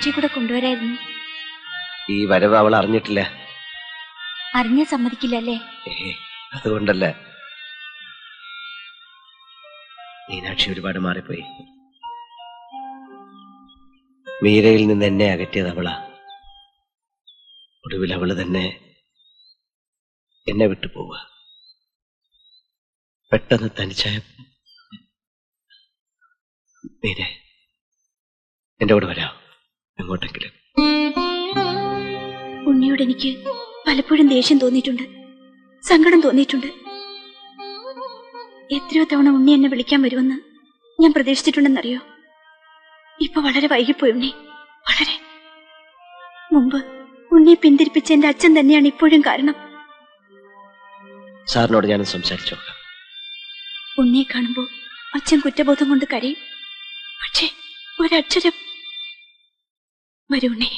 മീനാക്ഷിയെ കൂടെ കൊണ്ടുവരായിരുന്നു. ഈ വരവ് അവൾ അറിഞ്ഞിട്ടില്ല. അറിഞ്ഞ സമ്മതിക്കില്ലല്ലേ? അതുകൊണ്ടല്ല, മീനാക്ഷി ഒരുപാട് മാറിപ്പോയി. മീരയിൽ നിന്ന് എന്നെ അകറ്റിയത് അവളാ. ഒടുവിൽ അവള് തന്നെ എന്നെ വിട്ടു പോവുക. പെട്ടെന്ന് തനിച്ചായ മീരെ, എന്റെ കൂടെ വരാം എങ്ങോട്ടെങ്കിലും. ഉണ്ണിയോട് എനിക്ക് പലപ്പോഴും ദേഷ്യം തോന്നിയിട്ടുണ്ട്, സങ്കടം തോന്നിയിട്ടുണ്ട്. എത്രയോ തവണ ഉണ്ണി എന്നെ വിളിക്കാൻ വരുമെന്ന് ഞാൻ പ്രതീക്ഷിച്ചിട്ടുണ്ടെന്നറിയോ? ഇപ്പൊ വളരെ വൈകിപ്പോയി ഉണ്ണി, വളരെ. മുമ്പ് ഉണ്ണിയെ പിന്തിരിപ്പിച്ച എന്റെ അച്ഛൻ തന്നെയാണ് ഇപ്പോഴും കാരണം. സാറിനോട് ഞാൻ സംസാരിച്ചു നോക്കാം. ഉണ്ണിയെ കാണുമ്പോ അച്ഛൻ കുറ്റബോധം കൊണ്ട് കരയും, പക്ഷേ ഒരക്ഷരം. വരൂ ഉണ്ണി.